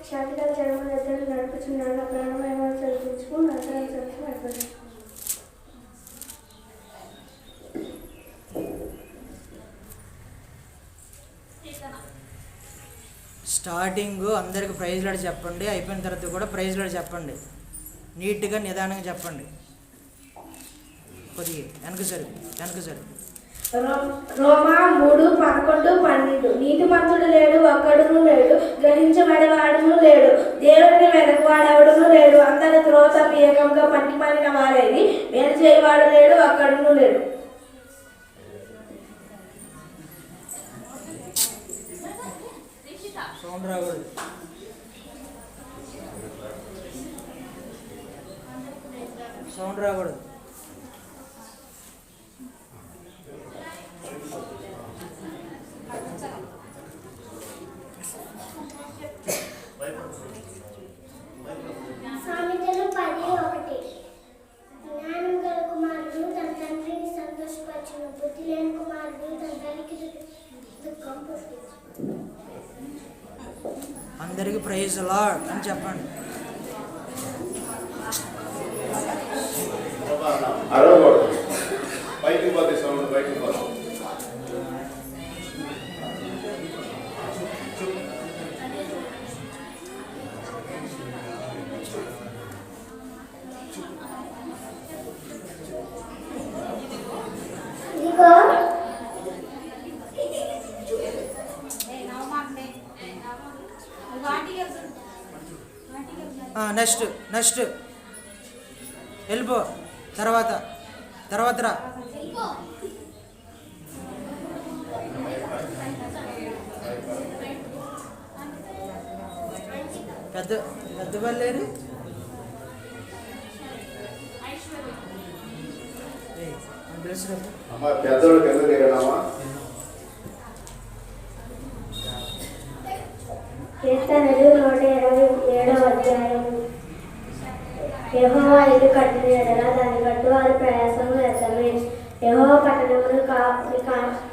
శాంతిగల జగమును ఎద్దరు నడుపుచున్నాడు. ప్రాణమైన చదివించుకు నరకాలను చదువు నడపడు. స్టార్టింగ్ అందరికి ప్రైజ్ లాడ్ చెప్పండి, అయిపోయిన తర్వాత కూడా ప్రైజ్ లాడ్ చెప్పండి. నీట్గా నిదానంగా చెప్పండి. కొద్దిగా వెనక సరి రోమా 3:11-12 నీతిమంతుడు లేడు, ఒక్కడును లేడు, గ్రహించబడేవాడును లేడు, దేవుడిని వెనకవాడెవడును లేడు. అందరి త్రోత ఏకంగా పట్టిమాలిన వారేది, మేలు చేయవాడు లేడు, ఒక్కడును లేడు. సౌండ్ రాకూడదు. సౌండ్ రాకూడదు. సామెతలు 10:1 జ్ఞానం గల కుమారుడు తన తండ్రిని సంతోషపరచును, బుద్ధి లేని కుమారుడు తన తల్లికి దుఃఖం పుట్టించును. అందరికి ప్రైజ్ లార్డ్ అని చెప్పండి. బయటికి పోతే సౌండ్ బయటికి పోతాం. నెక్స్ట్ వెళ్ళిపో. తర్వాత రా. పెద్ద వాళ్ళేరు పెద్దోళ్ళు కింద దిగడామా. కీర్తనలు 127 యెహోవా ఇల్లు కట్టిన యెడల దాని కట్టువారి ప్రయాసము వ్యర్థమే. యెహోవా పట్టణమును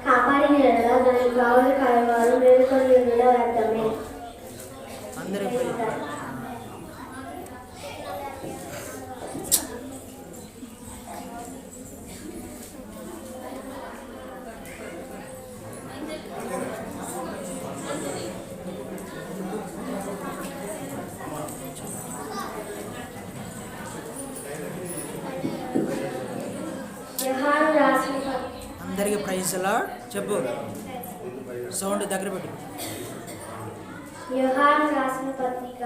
కాపాడిన యెడల దాని కావలి కాయవారు మేలుకొని ఉండుట వ్యర్థమే. అందరికి ప్రైజ్ లార్డ్ చెప్పు. సౌండ్ దగ్గర పెట్టు. యోహాను రాసిన పత్రిక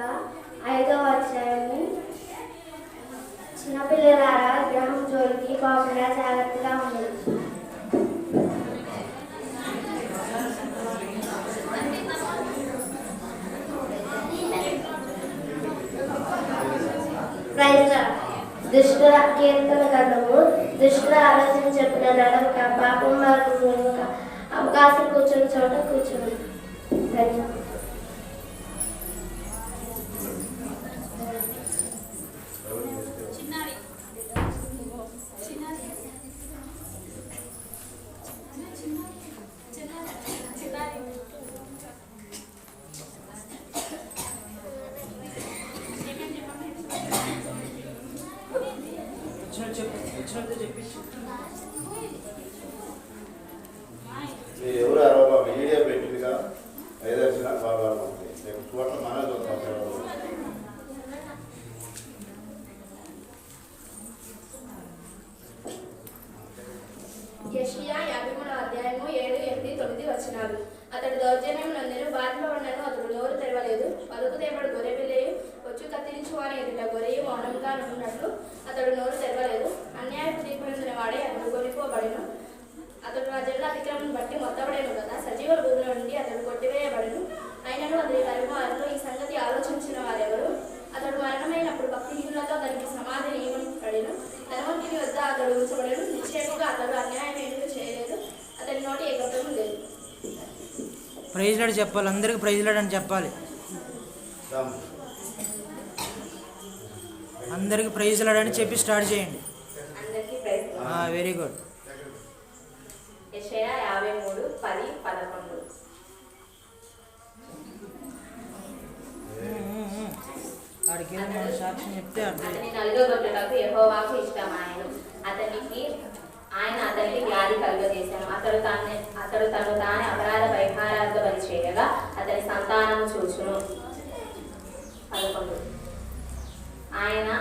5వ అధ్యాయము. చిన్నపిల్లలారా గ్రహం జోలికి పోకుండా జాగ్రత్తగా ఉండదు. దుష్టుల కీర్తన గ్రంథము. దుష్టుల ఆలోచన చెప్పిన నడవక, పాపం మార్గం అవకాశం కూర్చుని చోట కూర్చుని. ఎవరు అరవై వీడియో పెట్టిందిగా 5 లక్షల బాగా చోట్ల మనమే చూస్తాం. యెషయా 53వ అధ్యాయము 7, 8, 9 వచనాలు. అతడు దౌర్జన్యం నందెను, బాధలో ఉండను, అతడు నోరు తెరవలేదు. పలుకుదేపడు గొర్రె పిల్లయు వచ్చు కత్తిరించు వాని ఎదుట గొర్రెయు మౌనంగా ఉన్నట్లు అతడు నోరు తెరవలేదు. అన్యాయపు తీర్పునందున వాడే అతడు కొనిపోబడెను. అతడు నా జనుల అతిక్రమం బట్టి మొత్తబడేను కదా. సజీవుల భూమిలో నుండి అతడు కొట్టివేయబడెను. అయినను అతని తరువారులో ఈ సంగతి ఆలోచించిన వారెవరు? అతడు మరణమైనప్పుడు భక్తిహీనులతో దానికి సమాధి నియమింపబడెను. ధనవంతుని వద్ద అతడు ఉంచబడెను. నిశ్చయముగా అతడు అన్యాయం ఎందుకు చేయలేదు. అతని నోటి ఏ గొప్పము లేదు. ప్రైజ్ లార్డ్ చెప్పాలి. అందరికి ప్రైజ్ లార్డ్ అని చెప్పాలి. అందరికి ప్రైజ్ లార్డ్ అని చెప్పి స్టార్ట్ చేయండి. Very good. యెషయా 53, 10, 11 వాక్యం చెప్తే అర్థం. అతని నలుగగొట్టుటకు యెహోవాకు ఇష్టమాయెను. ఆయన అతనికి వ్యాధి కలుగజేశాను. అతడు తను తానే అపరాధ పరిహారార్థ బలి చేయగా అతని సంతానము చూచును. 11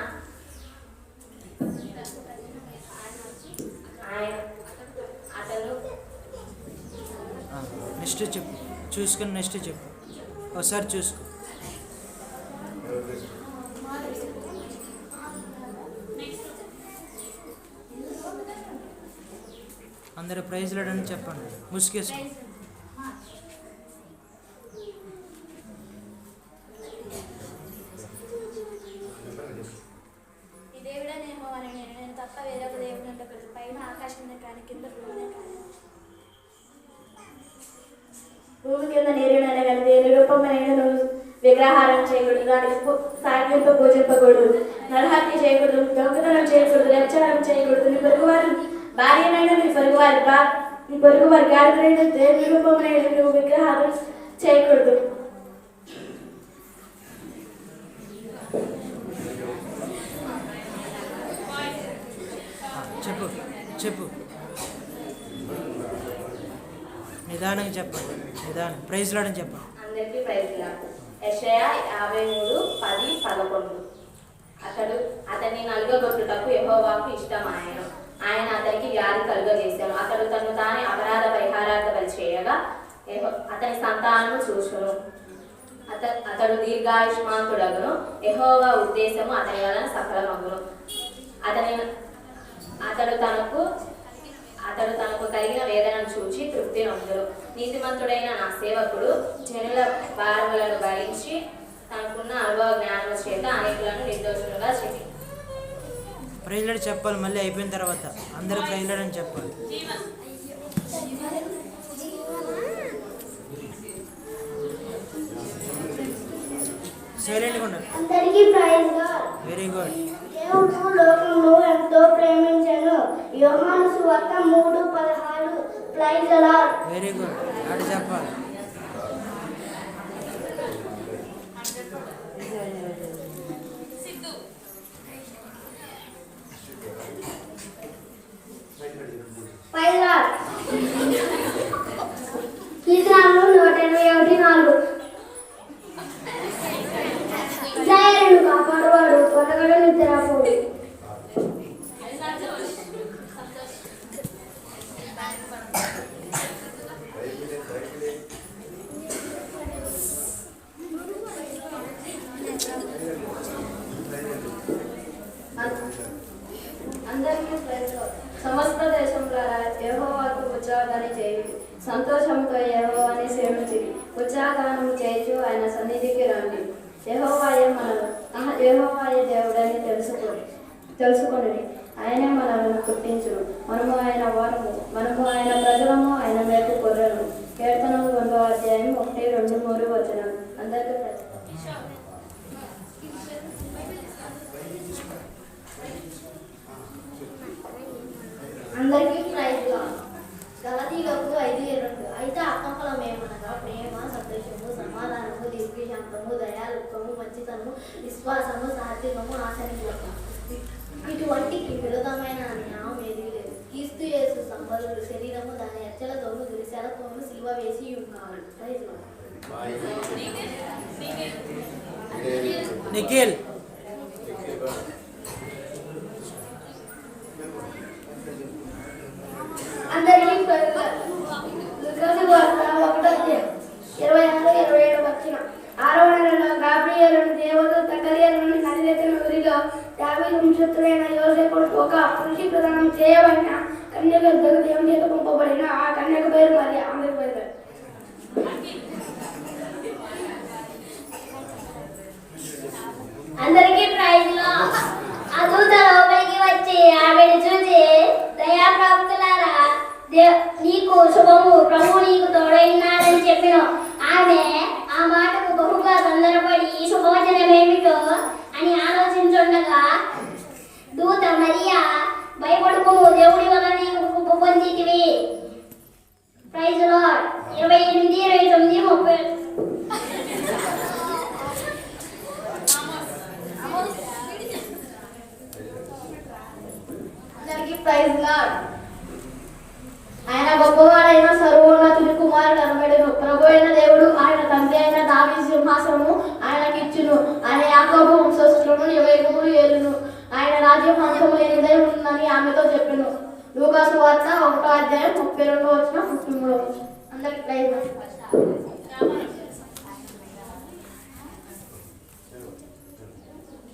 అతను నెక్స్ట్ చెప్పు, చూసుకుని నెక్స్ట్ చెప్పు, ఒకసారి చూసుకో. అందరూ ప్రైజ్ లేడని చెప్పండి. ముసుకేసుకో. ఈ దేవుడే నేమోవని నేను తప్ప వేరొక దేవుడు ఉండకూడదు. పైన ఆకాశం కానీ కింద భూమి కానీ. భూమి కింద నీరునైనా కానీ దేని రూపమైన విగ్రహారం చేయకూడదు. దానికి సాగింపు పూజింపకూడదు. నరహత్య చేయకూడదు. దొంగతనం చేయకూడదు. వ్యభిచారం చేయకూడదు. నీ పొరుగువారు భార్యనైనా నీ పొరుగువారి గాడిదైనా దేని రూపమైన నువ్వు విగ్రహారం చేయకూడదు. చెప్పు చెప్పు, నిదానంగా చెప్పండి. నిదానం ప్రైజ్ లాడని చెప్పండి. అందరికీ ప్రైజ్ లార్డ్. యెషయా 53:10-11 అతన్ని నలుగగొట్టుటకు యెహోవాకు ఇష్టమాయెను. ఆయన అతనికి వ్యాధి కలుగజేశాను. అతడు తను తానే అపరాధ పరిహారార్థ బలి చేయగా అతని సంతానము చూచును. అతడు దీర్ఘాయుష్మాంతుడగును. యెహోవా ఉద్దేశము అతని వలన సఫలమగును. అతడు తనకు కలిగిన వేదనను చూచి తృప్తి నొందును. నీతిమంతుడైన నా సేవకుడు జనుల భారములను భరించి తనకున్న అనుభవ జ్ఞానము చేత అనేకులను నిర్దోషులుగా చేసి. ప్రైజ్ లాడ్ చెప్పాలి. మళ్ళీ అయిపోయిన తర్వాత అందరూ ప్రైజ్ లాడ్ అని చెప్పాలి. సైలెంట్గా ఉండండి. అందరికీ ప్రైజ్ లార్డ్. Very good. దేవుడు లోకమును ఎంతో ప్రేమించెను. యోహాను సువార్త 3:16. Praise lord. Very good. అటు చెప్పాలి. Praise lord. కీర్తనలు 181:4. ఇశ్రాయేలును కాపాడువాడు కొనగడ నిద్రపోడు. అందరికీ ప్రైజ్ లార్డ్. సమస్త దేశంలో యెహోవాకు ఉత్సాహాన్ని చేయుడి. సంతోషంతో యెహోవాని సేవించుడి. ఉత్సాహగానము చేయుచు ఆయన సన్నిధికి రండి. యెహోవాయే దేవుడని తెలుసుకొని ఆయనే మనల్ని పుట్టించును. మనము ఆయన వారము, మనము ఆయన ప్రజలము, ఆయన మేపు కొర్రెను. కీర్తనలు 1:1-2-3 అందరికీ ప్రైజ్ లార్డ్. అందరికీ ప్రైజ్ లార్డ్. గలతీయులకు 5:2. అయితే ఆత్మఫలమేమనగా ప్రేమ, సంతోషము, సమాధానము, దీర్ఘశాంతము, దయాళుత్వము, మంచితనము, విశ్వాసము, సాత్వికము, ఆశనిగ్రహము. ఇటువంటికి విరోధమైన న్యాయం ఏదీ లేదు. క్రీస్తు యేసు సంబలుడు శరీరము దాని హెచ్చలతోనూ దురిశలతోనూ సిలువ వేసి ఉన్నారు. Praise lord. నిఖిల్. అందరికీ ప్రైజ్ లార్డ్. లూకాసు వార్త 1:26-27 ఆరవ నెలలో గాబ్రియేలును దేవదూత గలిలయలోని నజరేతు ఊరిలో దావీదు వంశస్థుడైన యోసేపుకు ఒక పురుషి ప్రదానం చేయబడిన కన్యక యొద్దకు దేవుని చేత పంపబడిన ఆ కన్యక పేరు మరియ. అందరికీ ప్రైజ్ లార్డ్. అందరికీ ప్రైజ్ లార్డ్. ఆ దూత లోపలికి వచ్చి ఆమెను చూసి, దయాప్రాప్తులారా నీకు శుభము, ప్రభువు నీకు తోడైనాడని చెప్పెను. ఆమె ఆ మాటకు బహుగా తొందరపడి ఈ శుభవచనమేమిటో అని ఆలోచించుండగా దూత మరియా భయపడుకోము, దేవుడి వల్ల నీకు పొందితివి. Praise lord. 28-29-30 praise lord. ఆయన గొప్పవాడైన సర్వోన్నతుని కుమారుడు అనబడును. ప్రభు అయిన దేవుడు ఆయన తండ్రి అయిన దావీదు సింహాసనము ఆయనకి ఇచ్చును. ఆయన యాకోబు వంశస్థులను యుగయుగములు ఏలును. ఆయన రాజ్యం అంతము లేనిదై ఉందని ఆమెతో చెప్పెను. లూకా సువార్త 1:32 అందరికి ప్రైజ్ లార్డ్.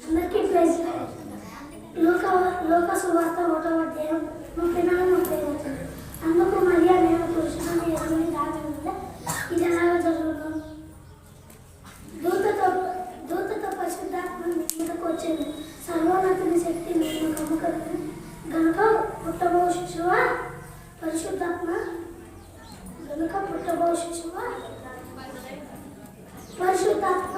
అందరికీ ప్రైజ్ లోక సువార్త 1:34 అందుకు మరియా నేను పురుషుని ఎదురుని రాజుంటే ఇది ఎలాగ జరుగును? దూతతో పరిశుద్ధాత్మ మీదకు వచ్చింది. సర్వోన్నతుని శక్తి నేను గనుక పుట్టబో శిశువా పరిశుద్ధాత్మ గనుక పుట్టబో శిశువా పరిశుద్ధాత్మ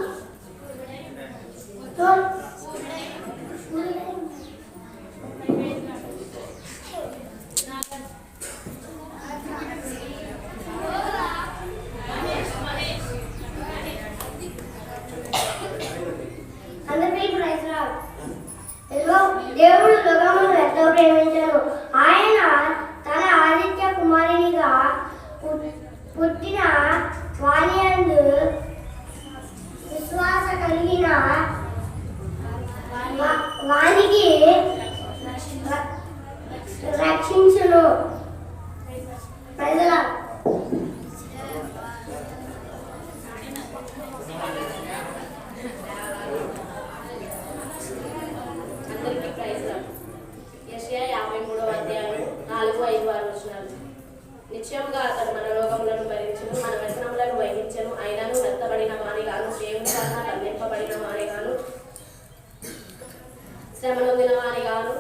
దేవుడు లోకమును ఎంతో ప్రేమించారు. ఆయన తన ఆదిత్య కుమారునిగా పుట్టిన వానియందు విశ్వాస కలిగిన వానికి రక్షించును. ప్రజల నిశ్చయంగా అతడు మన రోగములను భరించును, మన వ్యసనములను వహించెను. అయినను మెత్తబడిన వానిగాను, దేవుని వలన కల్లింపబడిన వానిగాను, శ్రమనొందిన వానిగాను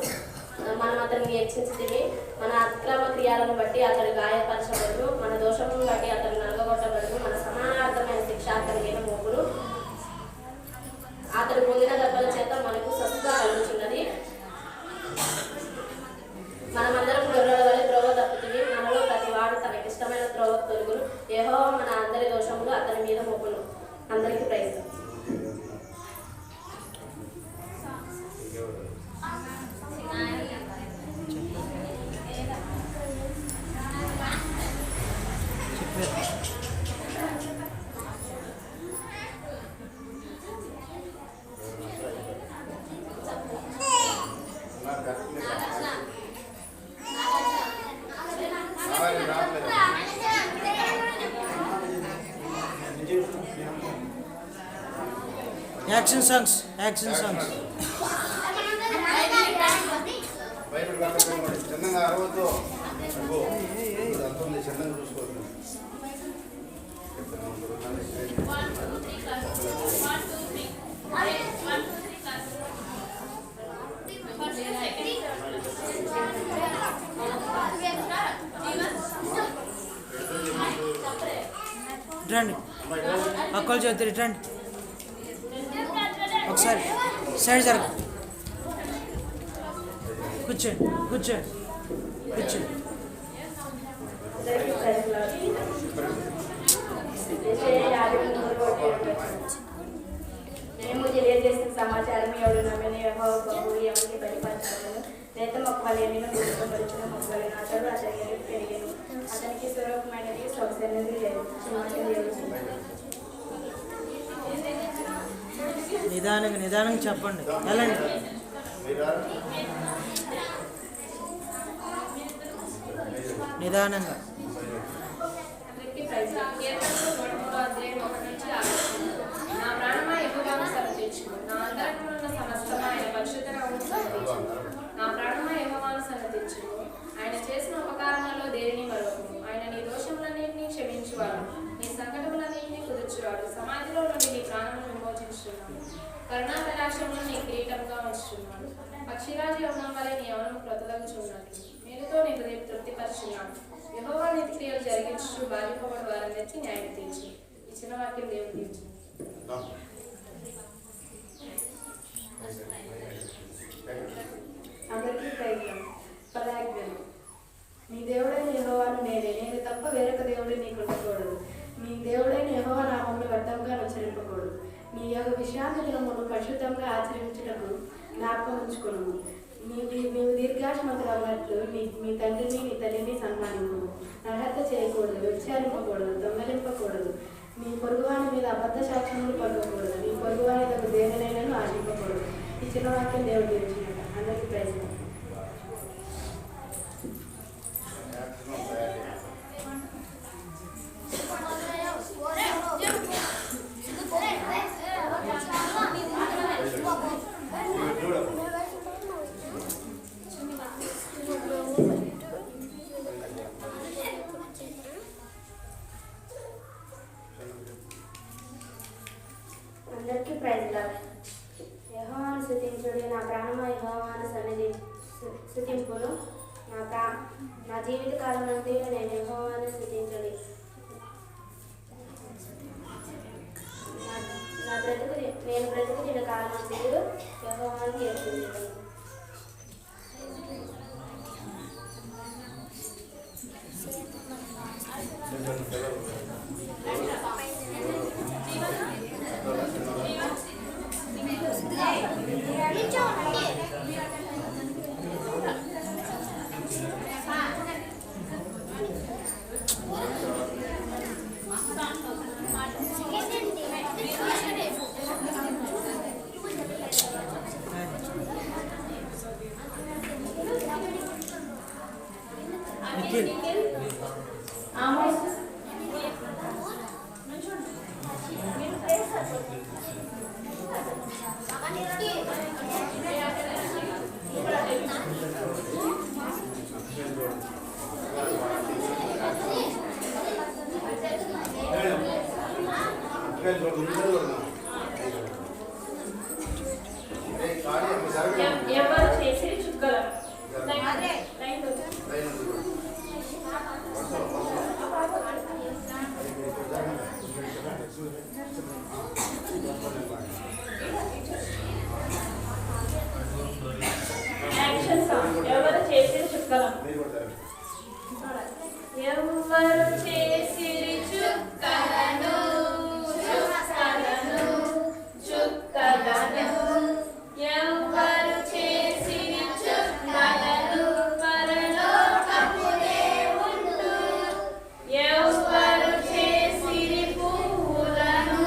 మనం అతన్ని హెచ్చించితిమి. మన అక్రమ క్రియలను బట్టి అతడు గాయపరచబడును, మన దోషములను బట్టి అతడు నలగొట్టబడును. మన సమానార్థమైన శిక్ష అతని మీద మోపును. అతడు పొందిన దెబ్బల చేత మనకు స్వస్థత కలుగుతున్నది. మనమందరం గొర్రెల వలె త్రోవ తప్పుతుంది. మనలో ప్రతి వాడు తనకిష్టమైన త్రోవకు తొలుగును. యెహోవా మన అందరి దోషములు అతని మీద మోపును. అందరికీ ప్రైజ్. యాక్షన్ సాంగ్స్ చిన్నగా అరవద్దు. అంతుంది చిన్నగా చూసుకోవద్దు. రండి అక్కలు చేద్దరు రండి ఒకసారి సైడ్ జరగ కూర్చోండి మేము తెలియజేసిన సమాచారం ఎవరు నమ్మని యెహోవా ప్రభువు ఎవరికి బయటపరచాలను నేత మొక్కలేని గుర్తుపరిచిన మొక్కలు అతడు అతని పెరిగాను. అతనికి స్వరూపమైనది సొగసైనది లేదు. నిదానంగా చెప్పండి. వెళ్ళండి. నిదానంగా. నా ప్రాణమా యెహోవాను సన్నతించుము, నా అంతరంగమున సమస్తమా ఆయన పరిశుద్ధ నామమును సన్నతించుము. నా ప్రాణమా యెహోవాను సన్నతించుము, ఆయన చేసిన ఉపకారములలో దేనిని మరొకము. ఆయన నీ దోషములన్నింటినీ క్షమించువాడు, నీ సంకటములన్నింటినీ కుదుర్చువాడు. సమాధిలో నుండి నీ ప్రాణమును విమోచించుచున్నాడు, కరుణా కటాక్షమును నీ కిరీటంగా ఉంచుచున్నాడు. పక్షిరాజు యవ్వనం వలె నీ యవ్వనము క్రొత్తదగుచున్నది, మేలుతో నీ హృదయం తృప్తిపరుచున్నాడు. యెహోవా నీతి క్రియలు జరిగించు, బాధింపబడు వారందరికీ న్యాయం తీర్చు. ఇచ్చిన వాక్యం దేవుడు తీర్చు. అందరికీ పదాజ్ఞలు. నీ దేవుడైన యెహోవాను నేను తప్ప వేరొక దేవుడు నీకు ఉండకూడదు. నీ దేవుడైన యెహోవా నామమును వ్యర్థంగా ఉచ్చరింపకూడదు. నీ యొక్క విశ్రాంతి దినమును పరిశుద్ధంగా ఆచరించుటకు జ్ఞాపకం ఉంచుకును. నీవు దీర్ఘాశ్మతులు అన్నట్లు మీ తండ్రిని నీ తల్లిని సన్మానింపు. నరహత్య చేయకూడదు, వ్యభిచారింపకూడదు, దొంగలింపకూడదు, నీ పొరుగువాని మీద అబద్ధ సాక్ష్యములు పలకకూడదు, నీ పొరుగువాని దగ్గర దేనినైనా ఆశింపకూడదు. ఈ చిన్న వాక్యం దేవుడు దీవించినట. అందరికీ ప్రైజ్. అందరికీ ప్రైజ్ లార్డ్. యెహోవాను స్తుతించుడి, నా ప్రాణమా యెహోవాను స్తుతింపును. నా జీవిత కాలం అంతయు నేను యెహోవాను స్తుతించుడి. నేను బ్రతుకుతున్న కాలం అంతయు యెహోవాను కీర్తించుదును. ఎవరు చేసి చుక్కలు యాక్షన్ సాంగ్. ఎవరు చేసి చుక్కలు ఎవరు చేసిరి చుక్కలను చుక్కలను చుక్కలను ఎవరు చేసిరి చుక్కలను పరలోకపు దేవుండు ఎవరు చేసిరి పువ్వులను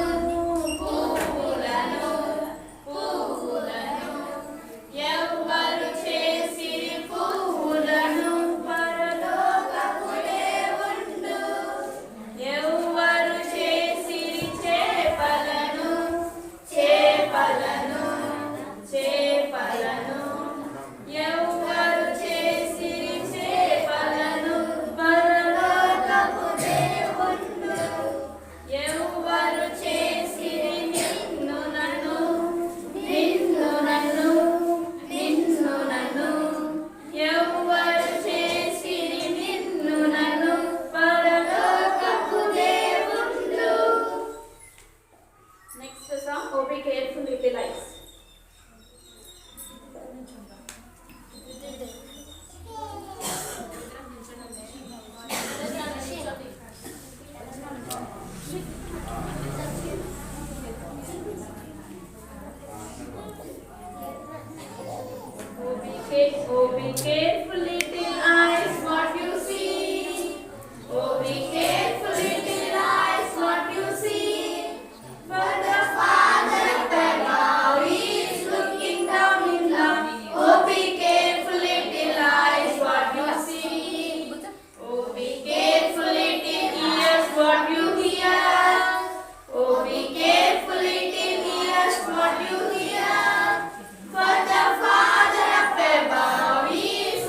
పువ్వులను పువ్వులను ఎవరు చేసిరి పువ్వులను పరలోకపు దేవుండు ఎవరు చేసిరి చేపలను చేపలను చేపలను ఎవరు చేసిరి చేపలను పరలోకపు దేవుండు ఎవరు చేసిరి నిన్ను నన్ను నిన్ను నన్ను నిన్ను నన్ను ఎవరు చేసిరి నిన్ను నన్ను పరలోకపు దేవుండు. Next song oh be careful with the life. Oh, be careful, little eyes, what you see. Oh, be careful, little eyes, what you see. For the Father above is looking down in love. Oh, be careful, little eyes, what you see. Oh, be careful, little ears, what you hear. Oh, be careful, little ears, what you hear. For the Father up above is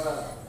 ఎందుకంటే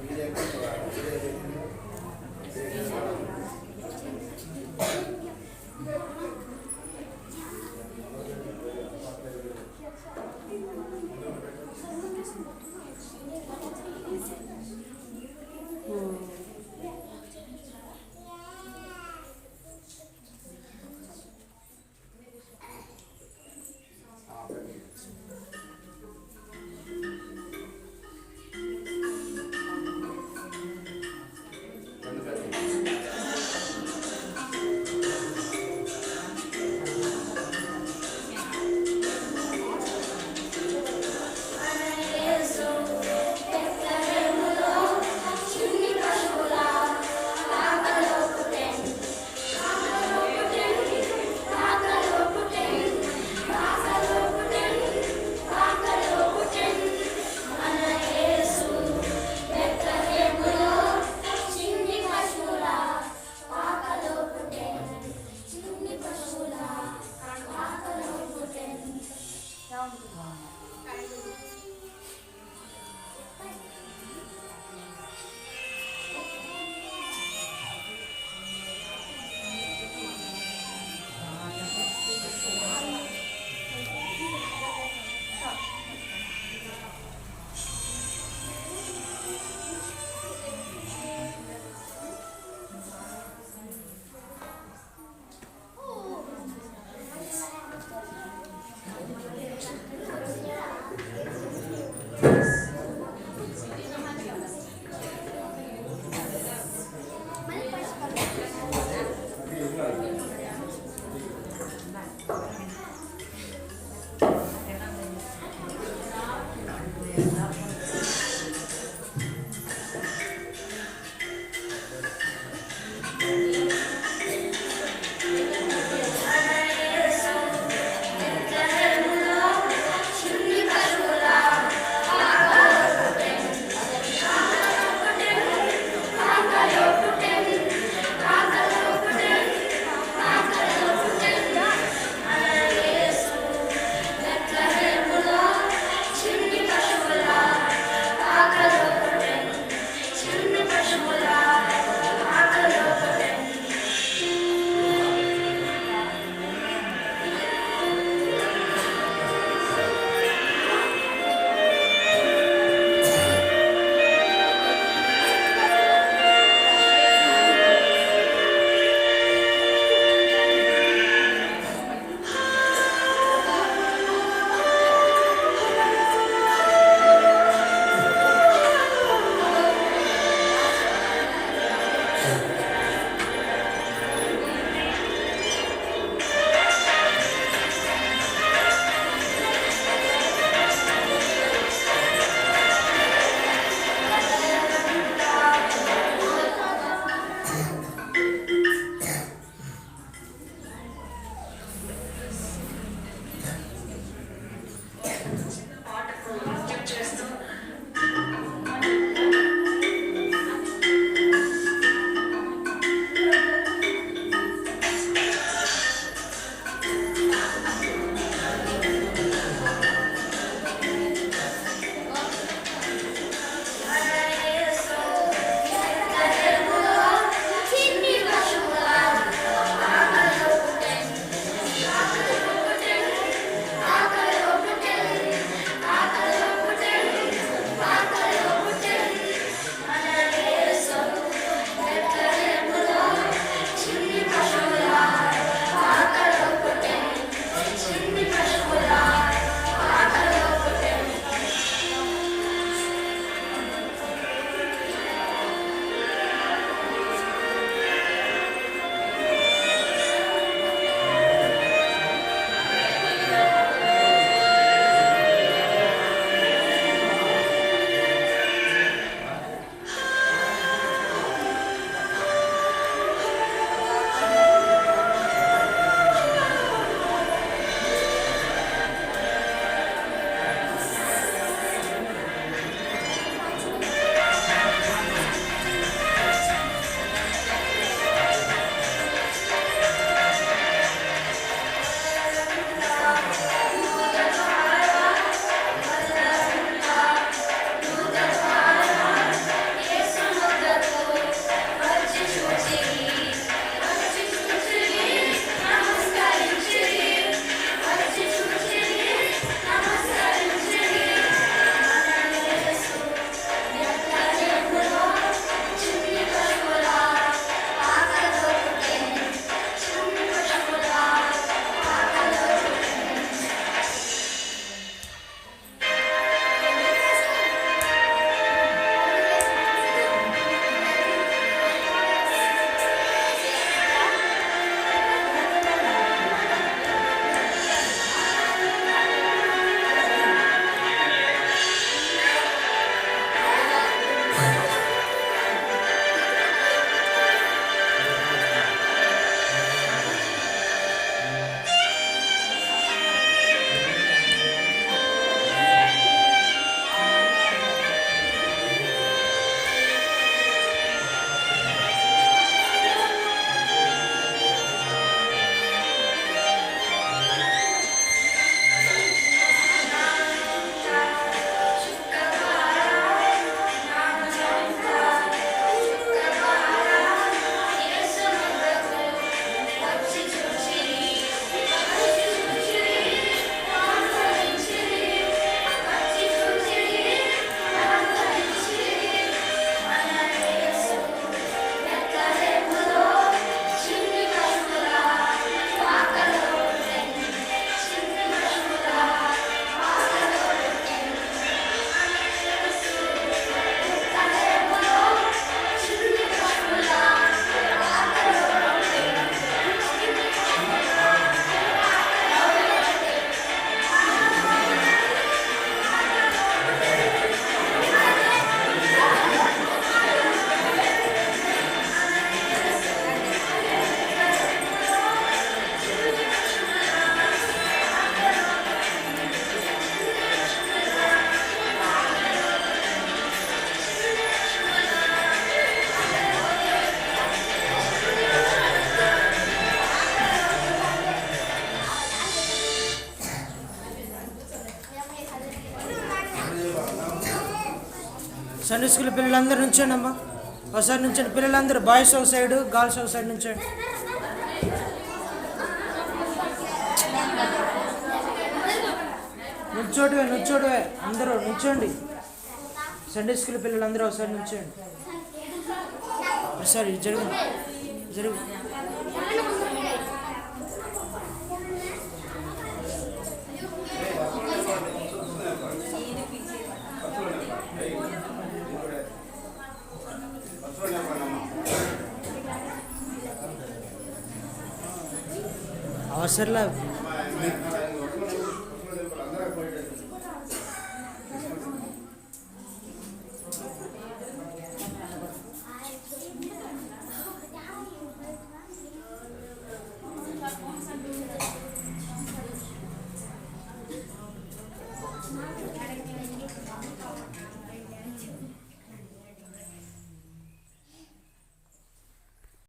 Sunday school పిల్లలందరూ నుంచోండి అమ్మా. ఒకసారి నుంచండి పిల్లలందరూ, boys ఒక side, girls ఒక side నుంచోండి. నుంచోడువే అందరూ నుంచోండి. Sunday school పిల్లలందరూ ఒకసారి నుంచోండి. ఒకసారి జరుగు జరుగు. అవసరంలా